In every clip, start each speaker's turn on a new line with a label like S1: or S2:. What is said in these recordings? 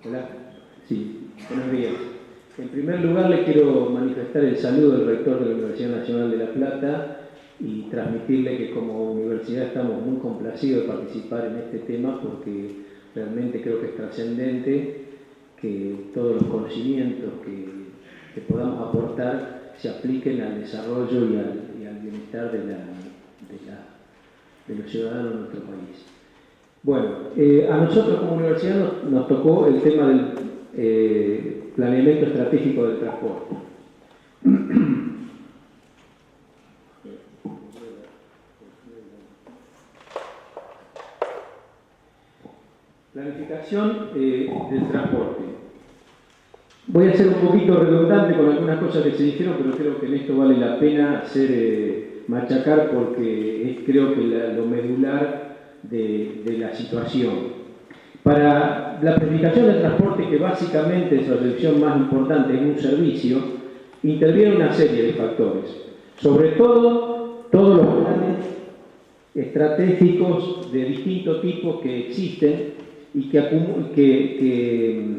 S1: Hola. Sí, buenos días. En primer lugar, le quiero manifestar el saludo del rector de la Universidad Nacional de La Plata y transmitirle que como universidad estamos muy complacidos de participar en este tema porque realmente creo que es trascendente que todos los conocimientos que podamos aportar se apliquen al desarrollo y al bienestar de los ciudadanos de nuestro país. Bueno, a nosotros como universidad nos tocó el tema del planeamiento estratégico del transporte. Planificación del transporte. Voy a ser un poquito redundante con algunas cosas que se dijeron, pero creo que en esto vale la pena machacar porque es creo que lo medular de la situación. Para la planificación del transporte, que básicamente su acepción más importante es un servicio, interviene una serie de factores. Sobre todo, todos los planes estratégicos de distintos tipos que existen y que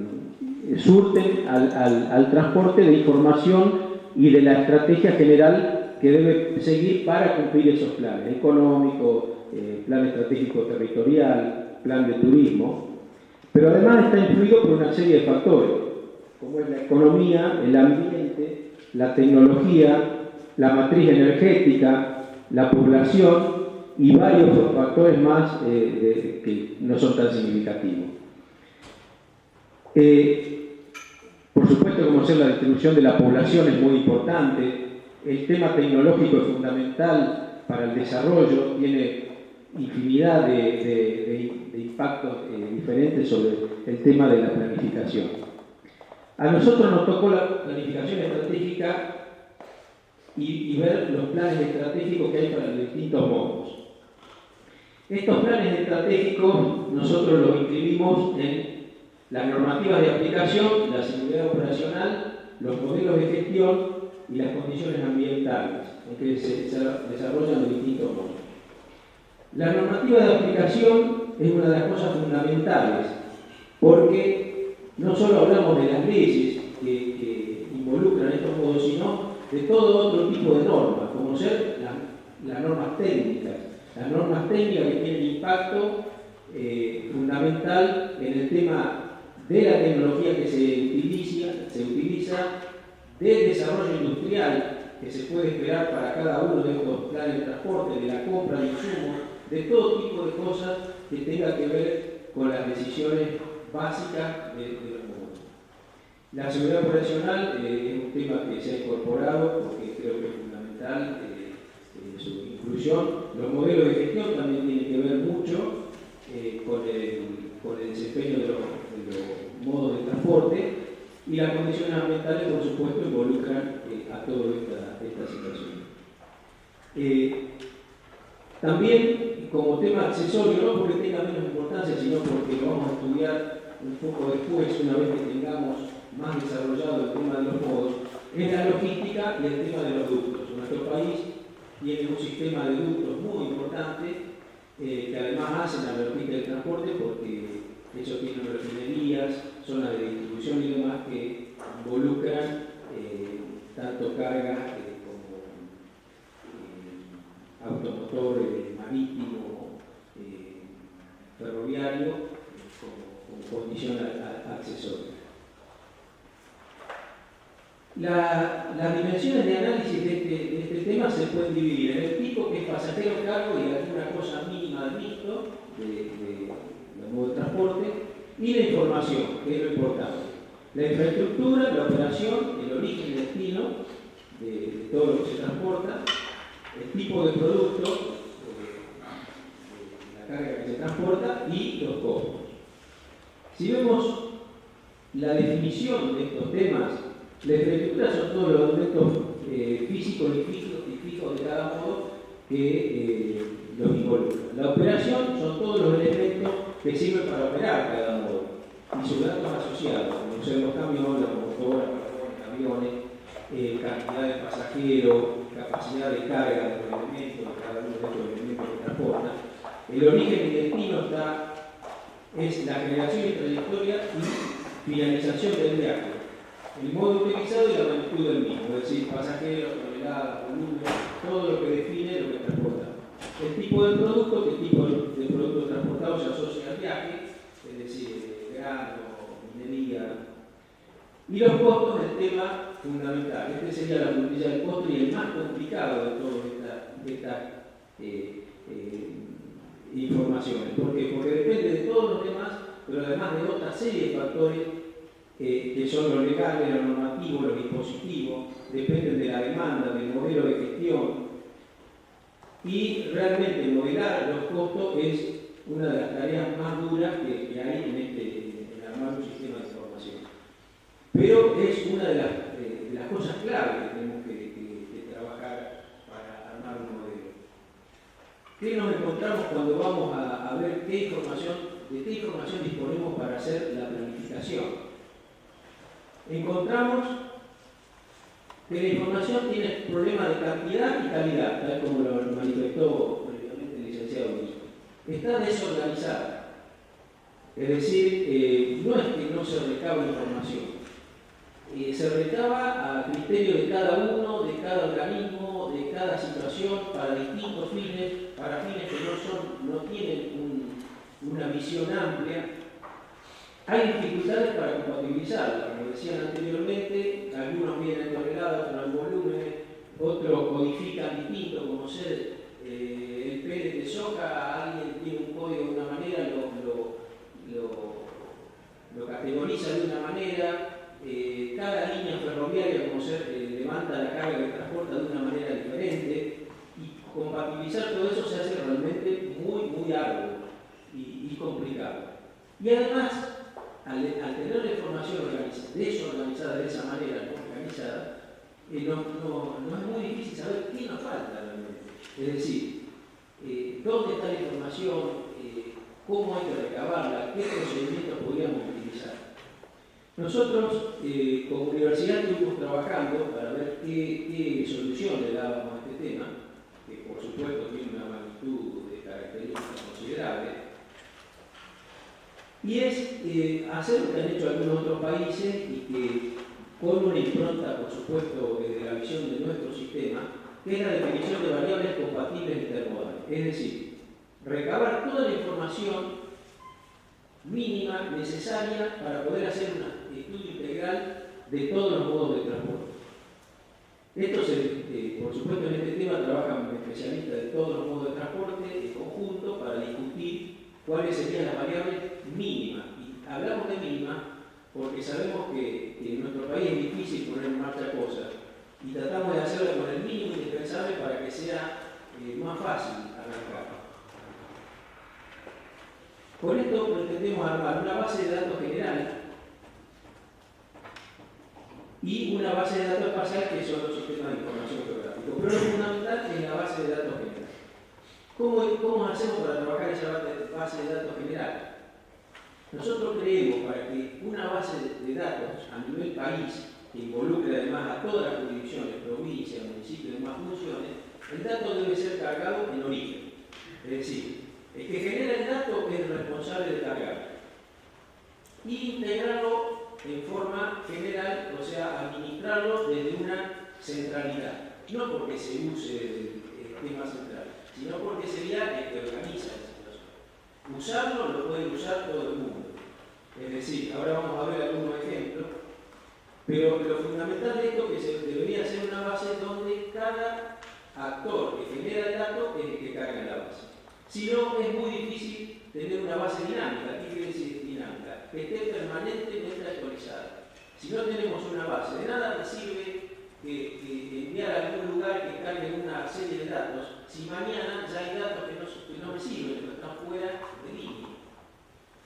S1: surten al transporte de información y de la estrategia general que debe seguir para cumplir esos planes: económico, plan estratégico territorial, plan de turismo. Pero además está influido por una serie de factores, como es la economía, el ambiente, la tecnología, la matriz energética, la población y varios factores más que no son tan significativos. Por supuesto, como ser la distribución de la población es muy importante. El tema tecnológico es fundamental para el desarrollo, tiene infinidad de impactos diferentes sobre el tema de la planificación. A nosotros nos tocó la planificación estratégica y ver los planes estratégicos que hay para los distintos modos. Estos planes estratégicos nosotros los inscribimos en las normativas de aplicación, la seguridad operacional, los modelos de gestión y las condiciones ambientales en que se desarrollan los distintos modos. La normativa de aplicación es una de las cosas fundamentales porque no solo hablamos de las leyes que involucran estos modos, sino de todo otro tipo de normas, como ser las normas técnicas. Las normas técnicas que tienen impacto fundamental en el tema de la tecnología que se utiliza, del desarrollo industrial que se puede esperar para cada uno de estos planes de transporte, de la compra de insumos, de todo tipo de cosas que tenga que ver con las decisiones básicas de los modos. La seguridad operacional es un tema que se ha incorporado porque creo que es fundamental su inclusión. Los modelos de gestión también tienen que ver mucho con el desempeño de los modos de transporte, y las condiciones ambientales, por supuesto, involucran a toda esta situación. También, como tema accesorio, no porque tenga menos importancia, sino porque lo vamos a estudiar un poco después, una vez que tengamos más desarrollado el tema de los modos, es la logística y el tema de los ductos. Nuestro país tiene un sistema de ductos muy importante que además hacen la logística del transporte porque ellos tienen refinerías, zonas de distribución y demás que involucran tanto carga como automotor marítimo, ferroviario, como condición accesoria. Las dimensiones de análisis de este tema se pueden dividir en el tipo, que es pasajero, cargo y alguna cosa mínima de mixto del modo de transporte, y la información, que es lo importante. La infraestructura, la operación, el origen y destino de todo lo que se transporta, el tipo de producto, la carga que se transporta y los costos. Si vemos la definición de estos temas, la infraestructura son todos los elementos físicos y fijos de cada modo que los involucran. La operación son todos los elementos que sirven para operar cada modo y sus datos asociados, como ser los camiones, las motoras, aviones, cantidad de pasajeros, capacidad de carga de los elementos, de cada uno de estos elementos que transportan. El origen y destino es la generación y trayectoria y finalización del viaje, el modo utilizado y la magnitud del mismo, es decir, pasajeros, toneladas, volumen, todo lo que define lo que transporta. El tipo de producto, qué tipo de producto transportado se asocia al viaje, es decir, grano, minería. Y los costos, el tema fundamental. Este sería la puntilla del costo y el más complicado de todas estas informaciones. ¿Por qué? Porque depende de todos los demás, pero además de otra serie de factores que son los legales, los normativos, los dispositivos, dependen de la demanda, del modelo de gestión. Y realmente modelar los costos es una de las tareas más duras que hay en armar un sistema de información. Pero es una de las cosas clave que tenemos que trabajar para armar un modelo. ¿Qué nos encontramos cuando vamos a ver de qué información disponemos para hacer la planificación? Encontramos que la información tiene problemas de cantidad y calidad, tal como lo manifestó previamente el licenciado mismo. Está desorganizada. Es decir, no es que no se recaba información. Se recaba a criterio de cada uno, de cada organismo, de cada situación, para distintos fines, para fines que no tienen una visión amplia. Hay dificultades para compatibilizarla, como decían anteriormente, algunos vienen toneladas, otros en volúmenes, otros codifican distinto, como ser el pellet de soja, alguien tiene un código de una manera, lo categoriza de una manera, cada línea ferroviaria, como ser, levanta la carga que transporta de una manera diferente, y compatibilizar todo eso se hace realmente muy arduo y complicado. Y además, al tener la información desorganizada de esa manera, no organizada, no es muy difícil saber qué nos falta realmente. Es decir, dónde está la información, cómo hay que recabarla, qué procedimientos podríamos utilizar. Nosotros, como universidad, estuvimos trabajando para ver qué solución le dábamos a este tema, que por supuesto tiene una magnitud de características considerables. Y es hacer lo que han hecho algunos otros países y que con una impronta, por supuesto, de la visión de nuestro sistema, que es la definición de variables compatibles intermodales. Es decir, recabar toda la información mínima necesaria para poder hacer un estudio integral de todos los modos de transporte. Esto, por supuesto, en este tema trabajan especialistas de todos los modos de transporte en conjunto para discutir cuáles serían las variables mínimas. Y hablamos de mínimas porque sabemos que en nuestro país es difícil poner en marcha cosas y tratamos de hacerlo con el mínimo indispensable para que sea más fácil arrancar. Con esto pretendemos armar una base de datos general y una base de datos espacial, que son los sistemas de información geográfica. Pero lo fundamental es la base de datos general. ¿Cómo hacemos para trabajar esa base de datos general? Nosotros creemos, para que una base de datos a nivel país, que involucre además a todas las jurisdicciones, provincias, municipios y demás funciones, el dato debe ser cargado en origen. Es decir, el que genera el dato es el responsable de cargarlo. Y integrarlo en forma general, o sea, administrarlo desde una centralidad. No porque se use el esquema central, sino porque sería el que organiza la situación. Usarlo lo puede usar todo el mundo. Es decir, ahora vamos a ver algunos ejemplos, pero lo fundamental de esto es que debería ser una base donde cada actor que genera el dato es el que carga la base. Si no, es muy difícil tener una base dinámica. ¿Qué quiere decir dinámica? Que esté permanentemente actualizada. Si no tenemos una base, de nada me sirve enviar a algún lugar que cargue una serie de datos si mañana ya hay datos que no me sirven, que están fuera de línea.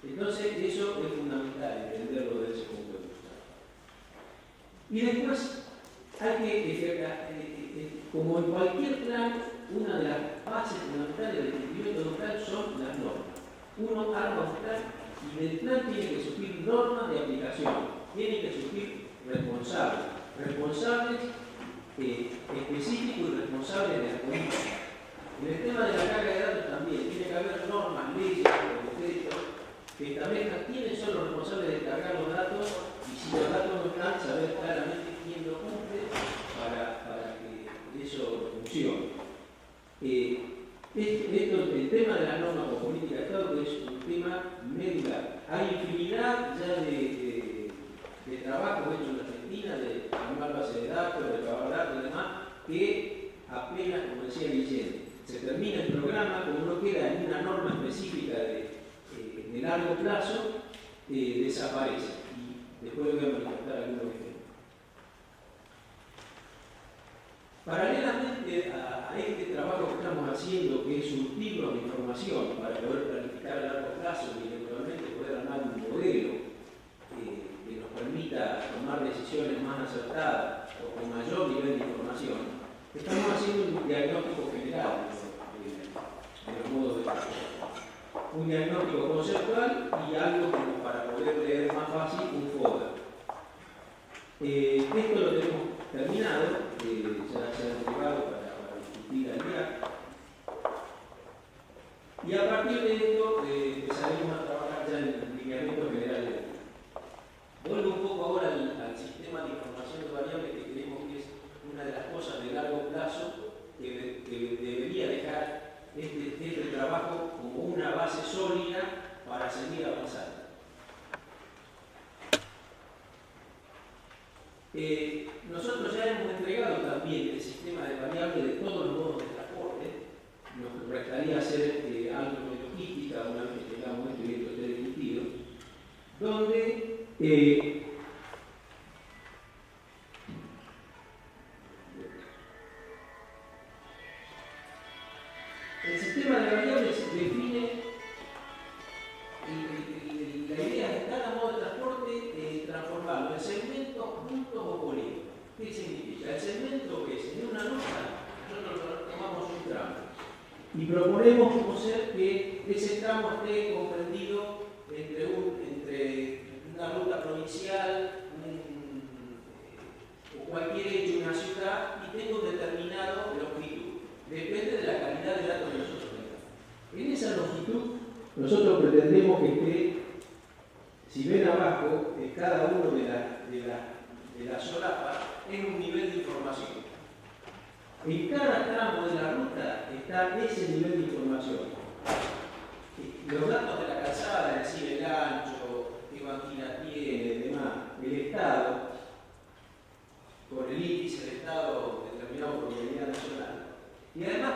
S1: Entonces, eso es fundamental, entenderlo desde ese punto de vista. Y después, hay que, como en cualquier plan, una de las bases fundamentales del cumplimiento de un plan son las normas. Uno arma un plan y del plan tiene que surgir normas de aplicación, tiene que surgir responsables específicos y responsables de la política. En el tema de la carga de datos también tiene que haber normas, leyes, decretos que establezcan quiénes son los responsables de cargar los datos ejecución. El tema de la norma con política de Estado es un tema medular. Hay infinidad ya de trabajo hecho en la Argentina, de armar base de datos, de recabar datos y demás, que apenas, como decía Guillermo, se termina el programa, como no queda en una norma específica de largo plazo, desaparece. Y después le voy a manifestar algunos ejemplos. Paralelamente a este trabajo que estamos haciendo, que es surtirnos de información para poder planificar a largo plazo y eventualmente poder armar un modelo que nos permita tomar decisiones más acertadas o con mayor nivel de información, estamos haciendo un diagnóstico general de los modos de trabajo. Un diagnóstico conceptual y algo como para poder leer más fácil un FODA. Esto lo tenemos terminado, ya se ha entregado para discutir al día. Y a partir de esto empezaremos a trabajar ya en el lineamiento general de la ley. Vuelvo un poco ahora al sistema de información de variables que creemos que es una de las cosas de largo plazo que debería dejar este trabajo como una base sólida para seguir avanzando. Nosotros ya hemos entregado también el sistema de variables de todos los modos de transporte. Nos restaría hacer algo de logística una vez que tengamos esto y esto esté discutido, donde el sistema de variables define la idea de cada modo de transporte, transformarlo en segmentos, puntos o polígonos. ¿Qué significa? El segmento es en una ruta, nosotros tomamos un tramo y proponemos como ser que ese tramo esté comprendido entre una ruta provincial o cualquier hecho, una ciudad, y tenga un determinado longitud. Depende de la calidad de datos que nosotros tengamos. En esa longitud, nosotros pretendemos que esté, si ven abajo, cada uno de la solapa en un nivel de información. En cada tramo de la ruta está ese nivel de información. Los datos de la calzada, es decir, el ancho, qué banquina tiene, demás, el estado, con el índice de estado determinado por la Unidad Nacional. Y además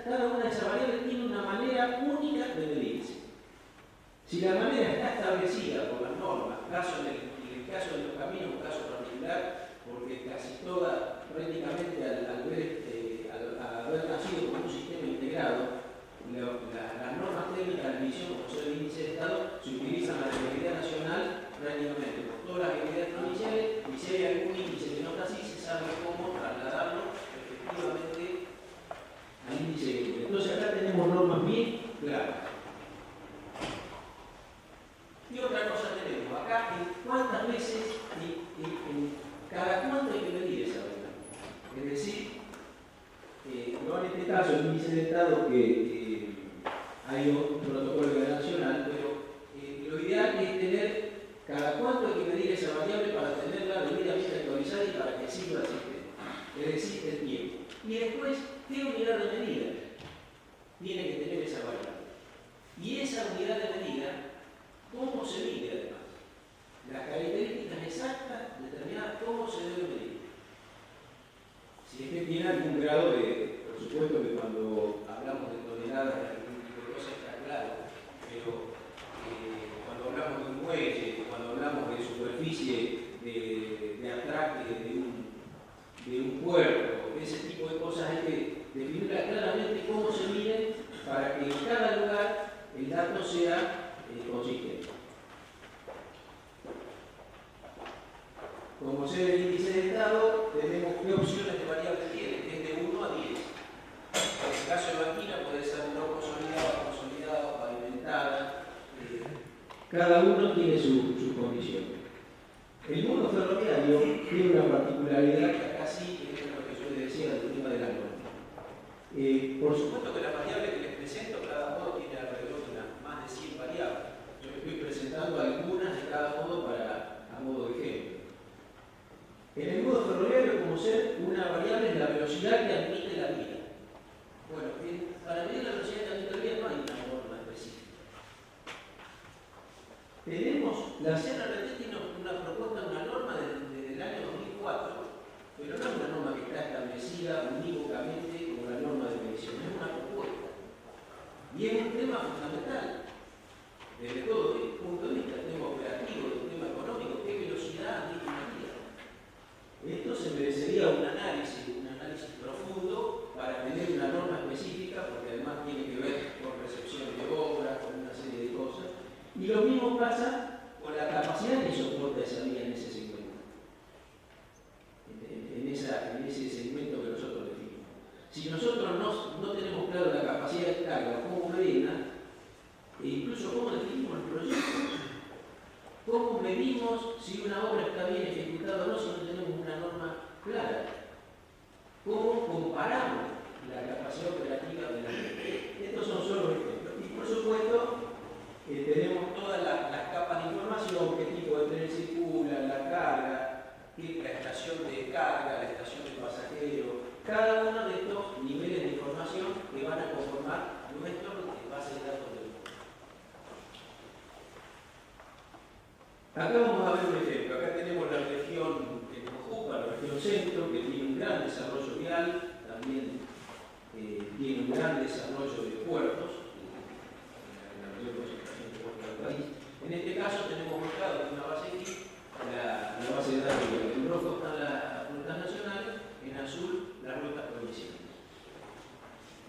S1: cada una de esas variables tiene una manera única de medirse. Si la manera está establecida por las normas, en el caso de los caminos, un caso particular, porque casi toda, prácticamente al haber nacido como un sistema integrado, las normas técnicas de medición, como son el índice de estado, se utilizan a la Unidad Nacional prácticamente por todas las unidades provinciales, y si hay algún índice que no está así, se sabe cómo trasladarlo efectivamente al índice de equilibrio. Entonces acá tenemos normas bien claras. ¿Qué otra cosa tenemos? Acá, ¿cuántas veces cada cuánto hay que medir esa variable? Es decir, no en este caso el índice de estado que hay un protocolo nacional, pero lo ideal es tener cada cuánto hay que medir esa variable para tenerla debidamente actualizada y para que sirva al sistema. Es decir, el tiempo. Y después, ¿qué unidad de medida tiene que tener esa variable? Y esa unidad de medida, ¿cómo se mide además? Las características exactas determinadas cómo se debe medir. Si es que tiene algún grado por supuesto que cuando hablamos de toneladas, algún tipo de cosas está claro, pero cuando hablamos de un muelle, cuando hablamos de superficie de atraque de un puerto, ese tipo de cosas hay que definir claramente cómo se mide para que en cada lugar el dato sea consistente. Como sea el índice de estado, tenemos qué opciones de variables tiene, es de 1 a 10. En el caso de banquina puede ser no consolidada, pavimentada. Cada uno tiene su condición. El mundo ferroviario tiene una particularidad que acá sí, que es lo que yo les decía del tema de la norma. Por supuesto que las variables que les presento, cada modo tiene alrededor de más de 100 variables. Yo les estoy presentando algunas de cada modo a modo de ejemplo. En el modo ferroviario, como ser una variable es la velocidad que admite la vía.
S2: La CNRT tiene una propuesta, una norma desde el año 2004, pero no es una norma que está establecida unívocamente como la norma de medición, es una propuesta. Y es un tema fundamental, desde todo el punto de vista del tema operativo, del tema económico, qué velocidad administrativa. Esto se merecería un análisis profundo para tener una norma específica, porque además tiene que ver con recepción de obras, con una serie de cosas. Y lo mismo pasa con la capacidad que soporta esa vía en ese segmento, en ese segmento que nosotros definimos. Si nosotros no tenemos claro la capacidad de carga, cómo medirla, e incluso cómo definimos el proyecto, cómo medimos si una obra está bien ejecutada o no si no tenemos una norma clara, cómo comparamos la capacidad operativa de la red. Estos son solo ejemplos. Y por supuesto, tenemos todas las capas de información, qué tipo de tren circula, la carga, la estación de carga, la estación de pasajeros, cada uno de estos niveles de información que van a conformar nuestra base de datos del mundo. Acá vamos a ver un ejemplo. Acá tenemos la región que nos ocupa, la región centro, que tiene un gran desarrollo vial, también tiene un gran desarrollo de puertos, la mayor concentración de puertos del país. En este caso tenemos marcado una base aquí, la base de datos vial. En rojo están las rutas nacionales, en azul las rutas provinciales.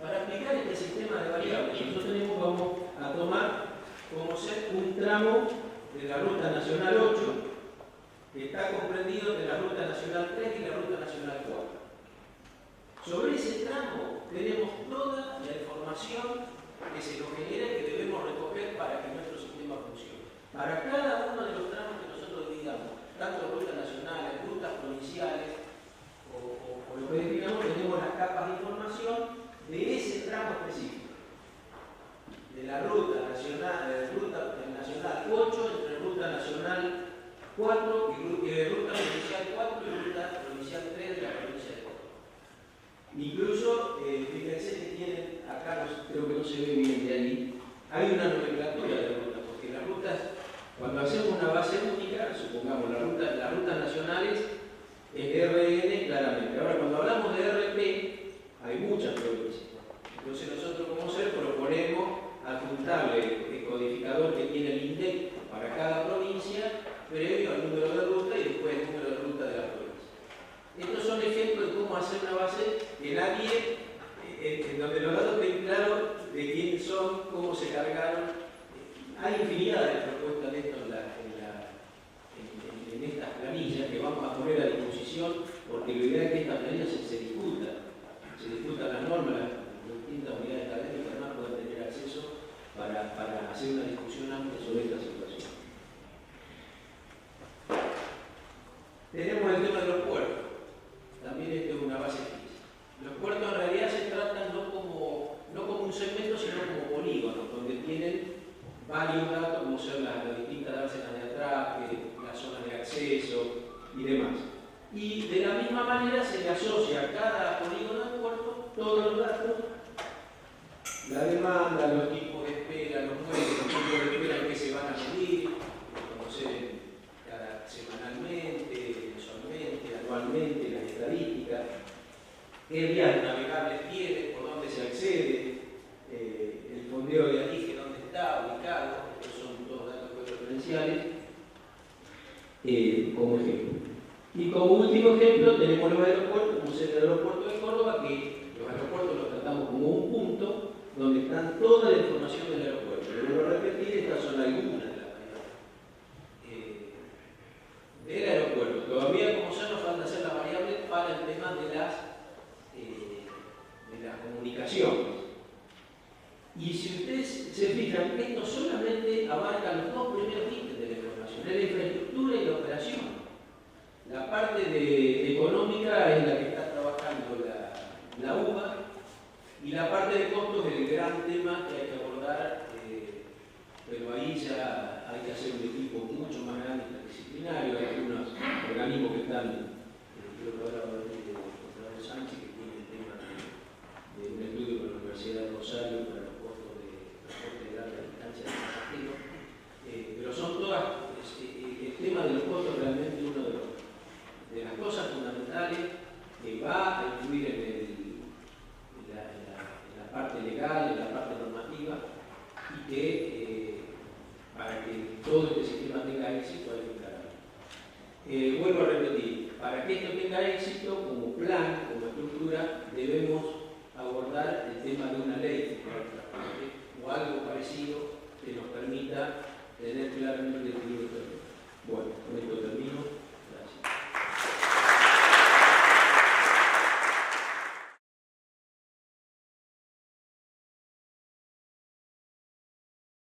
S2: Para aplicar este sistema de variables que nosotros tenemos, vamos a tomar como ser un tramo de la Ruta Nacional 8, que está comprendido de la Ruta Nacional 3 y la Ruta Nacional 4. Sobre ese tramo tenemos toda la información que se nos genera y que debemos recoger para que nuestro sistema funcione. Para cada uno de los tramos que nosotros digamos, tanto rutas nacionales, rutas provinciales, o lo que definamos, tenemos las capas de información de ese tramo específico. De la ruta nacional 8 entre ruta nacional 4 y ruta provincial 4 y ruta provincial 3 de la provincia de Córdoba. Incluso, fíjense que tienen, acá creo que no se ve bien de ahí, hay una nomenclatura de rutas, porque las rutas, cuando hacemos una base única, supongamos las rutas nacionales es RN claramente. Ahora, cuando hablamos de RP, hay muchas provincias. Entonces nosotros como SER proponemos adjuntarle el codificador que tiene el INDEC para cada provincia, previo al número de ruta y después el número de ruta de la provincia. Estos son ejemplos de cómo hacer una base que nadie, en donde los datos estén claros de quiénes son, cómo se cargaron. Hay infinidad de propuestas de esto en estas planillas que vamos a poner a disposición, porque la idea es que estas planillas se discutan las normas, las distintas unidades académicas además puedan tener acceso para hacer una discusión amplia sobre esta situación. Tenemos el tema de los puertos. También esto es una base física. Los puertos en realidad se tratan no como un segmento, sino como polígonos, donde tienen varios datos, como ser las distintas dársenas de atraque, las zonas de acceso y demás. Y de la misma manera se le asocia a cada polígono de puerto todos los datos, la demanda, los tipos de espera, los muelles, los tipos de espera que se van a medir, conocer semanalmente, mensualmente, anualmente, las estadísticas, qué vías navegables tiene, por dónde se accede, el fondeo de origen, dónde está ubicado, estos son todos datos referenciales, como ejemplo. Y como último ejemplo tenemos los aeropuertos, como es el aeropuerto de Córdoba, que los aeropuertos los tratamos como un punto donde están toda la información del aeropuerto. Debo repetir, estas son algunas de las variables del aeropuerto. Todavía, como ya nos falta hacer las variables para el tema de las comunicaciones. Y si ustedes se fijan, esto solamente abarca los dos primeros ítems de la información, es la infraestructura y la operación. La parte económica es la que está trabajando la UBA, y la parte de costos es el gran tema que hay que abordar, pero ahí ya hay que hacer un equipo mucho más grande interdisciplinario. Hay algunos organismos que están, creo que ahora va a venir el doctor Sánchez, que tiene el tema de un estudio con la Universidad de Rosario para los costos de transporte de larga distancia de pasajeros, pero son todas abordar el tema de una ley de transporte o algo parecido que nos permita tener claramente definido todo. Bueno, con esto termino.